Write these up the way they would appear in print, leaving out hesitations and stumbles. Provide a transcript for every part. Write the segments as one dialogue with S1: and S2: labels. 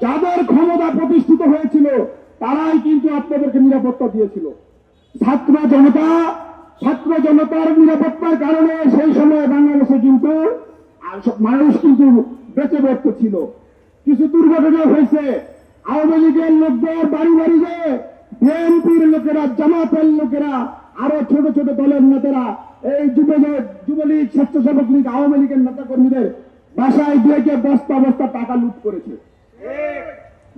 S1: যাদের ক্ষমতা প্রতিষ্ঠিত হয়েছিল তারাই কিন্তু আপনাদেরকে নিরাপত্তা দিয়েছিল। ছাত্র জনতার নিরাপত্তার কারণে সেই সময় বাংলাদেশে কিন্তু মানুষ কিন্তু বেঁচে বসতে ছিল। কিছু দুর্ঘটনা হয়েছে, আওয়ামী লীগের লোকদের বাড়ি বাড়ি যায়, বিএনপির লোকেরা, জামাতের লোকেরা, আরো ছোট ছোট দলের নেতারা এই যুবলীগ, স্বেচ্ছাসেবক লীগ, আওয়ামী লীগের নেতা কর্মীদের বাসায় গিয়ে গিয়ে বস্তা বস্তা টাকা লুট করেছে,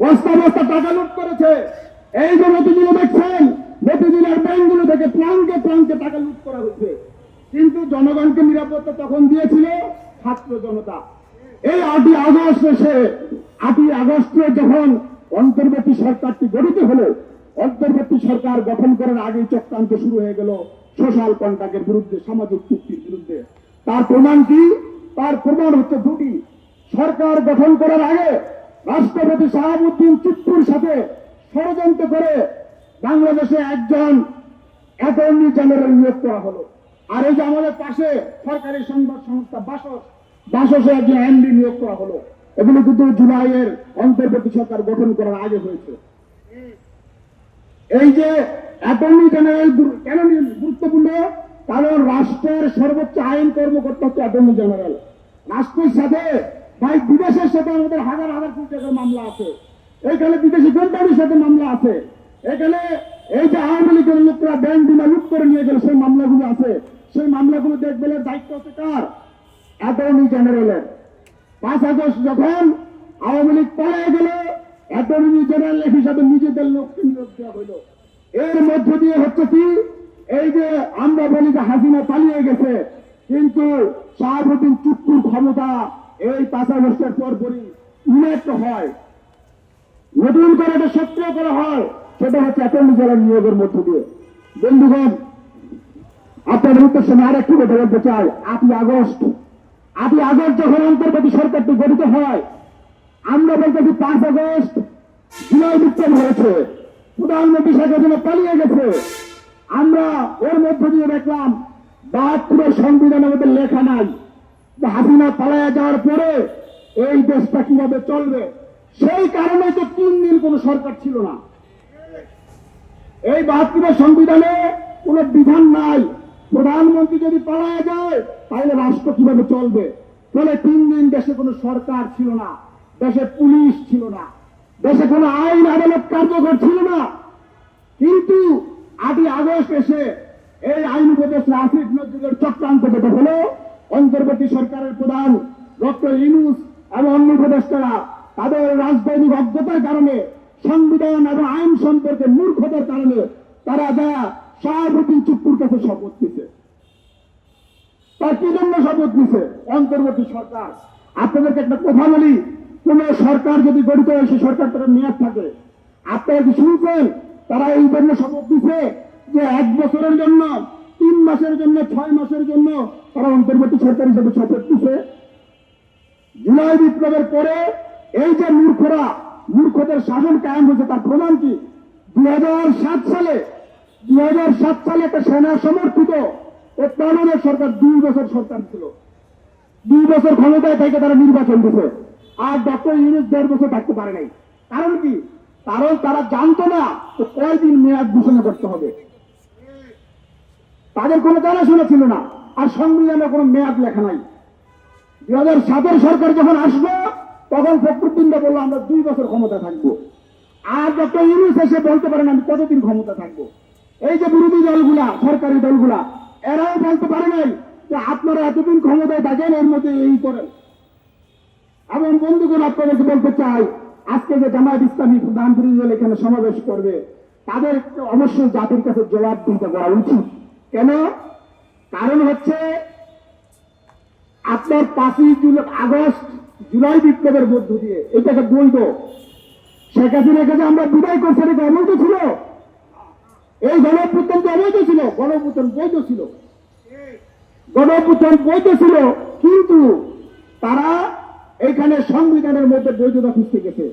S1: বস্তা বস্তা টাকা লুট করেছে। এই যে মতিঝিলে দেখছেন, মতিঝিলের ব্যাংকগুলো থেকে প্রাঙ্কে প্রাঙ্কে টাকা লুট করা হয়েছে। কিন্তু জনগণকে নিরাপত্তা তখন দিয়েছিল ছাত্র জনতা। এই 8ই আগস্টে যখন অন্তর্বর্তী সরকারটি গঠিত হলো, অন্তর্বর্তী সরকার গঠন করার আগেই চক্রান্ত শুরু হয়ে গেল সোশ্যাল কন্ট্রাক্টের বিরুদ্ধে, সামাজিক চুক্তির বিরুদ্ধে। তার প্রমাণ কি? তার প্রমাণ হচ্ছে দুটি। সরকার গঠন করার আগে রাষ্ট্রপতি শাহাবুদ্দিন চুপ্পুর সাথে ষড়যন্ত্র করে বাংলাদেশে একজন অ্যাটর্নি জেনারেল নিয়োগ করা হলো। আর এই যে আমাদের পাশে সরকারি সংবাদ সংস্থা বাসসে একজন এমডি নিয়োগ করা হলো। এগুলো কিন্তু জুলাইয়ের অন্তর্বর্তী সরকার গঠন করার আগে হয়েছে। এই যে অ্যাটর্নি জেনারেল কেন গুরুত্বপূর্ণ? কারণ রাষ্ট্রের সর্বোচ্চ আইন কর্মকর্তা হচ্ছে অ্যাটর্নি জেনারেল। রাষ্ট্রের সাথে ভাই বিদেশের সাথে আমাদের হাজার হাজার কোটি টাকার মামলা আছে, এখানে বিদেশি কোম্পানির সাথে মামলা আছে, এখানে এই যে আওয়ামী লীগের লোকরা ব্যাংক বিমা লুট করে নিয়ে গেল, সেই মামলাগুলো আছে। সেই মামলাগুলো দেখবেলের দায়িত্ব হচ্ছে কার? অ্যাটর্নি জেনারেলের। 5 আগস্ট যখন আওয়ামী লীগ পালিয়ে গেল, অ্যাটর্নি জেনারেল হিসাবে নিজেদের লোককে নিয়োগ দেওয়া হইল। এর মধ্য দিয়ে হচ্ছে কি, এই যে আমরা বলি যে হাসিনা পালিয়ে গেছে, কিন্তু শাহাবুদ্দিন চুপ্পুর ক্ষমতা এই 5 আগস্টের পরপরই ইলেক্ট হয়, নতুন করে এটা সক্রিয় করা হয়। সেটা হচ্ছে অ্যাটর্নি জেনারেল নিয়োগের মধ্য দিয়ে। বন্ধুগণ, আপনাদের উদ্দেশ্যে আর একটু কথা বলতে চাই। 8ই আগস্ট যখন অন্তর্বর্তী সরকারটি গঠিত হয়, আমরা বলতেছি 5 আগস্ট জুলাই বিপ্লব হয়েছে, প্রধানমন্ত্রী শেখ হাসিনা পালিয়ে গেছে। আমরা ওর মধ্য দিয়ে দেখলাম 72 সংবিধানের মধ্যে লেখা নাই যে হাসিনা পালিয়ে যাওয়ার পরে এই দেশটা কিভাবে চলবে। সেই কারণে তো 3 দিন কোন সরকার ছিল না। এই 72 সংবিধানে কোন বিধান নাই, প্রধানমন্ত্রী যদি পালিয়ে যায় তাহলে রাষ্ট্র কিভাবে চলবে। ফলে 3 দিন দেশে কোনো সরকার ছিল না, দেশে পুলিশ ছিল না, দেশে কোনো আইন আদালত কার্যকর ছিল না। কিন্তু 8ই আগস্ট এসে এই আইন উপদেষ্টা আসিফ নজরুলের চক্রান্ত যেটা হলো, অন্তর্বর্তী সরকারের প্রধান ডক্টর ইউনূস এবং অন্য উপদেষ্টারা তাদের রাজনৈতিক অজ্ঞতার কারণে, সংবিধান এবং আইন সম্পর্কে মূর্খতার কারণে তারা যা শাহাবুদ্দিন চুপ্পুর কাছে শপথ নিছে। তার কি জন্য শপথ নিছে? অন্তর্বর্তী সরকার। আপনাদেরকে একটা কথা বলি, কোন সরকার যদি গঠিত হয় সেই সরকার তার মেয়াদ থাকে। আপনারা কি শুনছেন? তারা এই জন্য শপথ নিছে যে 1 বছরের জন্য, 3 মাসের জন্য, 6 মাসের জন্য তারা অন্তর্বর্তী সরকার হিসেবে শপথ নিছে। জুলাই বিপ্লবের পরে এই যে মূর্খদের শাসন কায়েম হয়েছে, তার প্রমাণ কি? 2007 সালে একটা সেনা সমর্থিত তত্ত্বাবধায়ক সরকার 2 বছর সরকার ছিল। 2 বছর ক্ষমতায় থেকে তারা নির্বাচন দিছে। আর ডক্টর ইউনূস 1.5 বছর থাকতে পারে নাই। কারণ কি? কারণ তারা জানতো না তো কয়দিন মেয়াদ ঘোষণা করতে হবে। তাদের কোনো জানাশোনা ছিল না। আর সংবিধানে কোনো মেয়াদ লেখা নাই। 2007 সরকার যখন আসলো তখন ফখরুদ্দিনরা বললো আমরা 2 বছর ক্ষমতা থাকবো। আর ডক্টর ইউনূস এসে বলতে পারেন আমি কতদিন ক্ষমতা থাকবো। এই যে বিরোধী দলগুলা, সরকারি দলগুলা, এরাও বলতে পারে নাই যে আপনারা এতদিন ক্ষমতায় থাকেন, এর মধ্যে এই করেন। এবং বন্ধুগণ, আপনাদেরকে বলতে চাই, আজকে যে জামায়াত ইসলামী প্রধান বিরোধী দল এখানে সমাবেশ করবে, তাদের অবশ্যই জাতির কাছে জবাবদিহিতা করা উচিত। কেন? কারণ হচ্ছে আপনার 5ই আগস্ট জুলাই বিপ্লবের মধ্য দিয়ে এটাকে বৈধ। শেখ হাসিনাকে যে আমরা বিদায় করছি, এটা অবৈধ ছিল? এই গণঅভ্যুত্থান তো অবৈধ ছিল? গণঅভ্যুত্থান বৈধ ছিল। গণঅভ্যুত্থান বৈধ ছিল, কিন্তু তারা এখানে সংবিধানের মধ্যে বৈধতা খুঁজতে গেছে।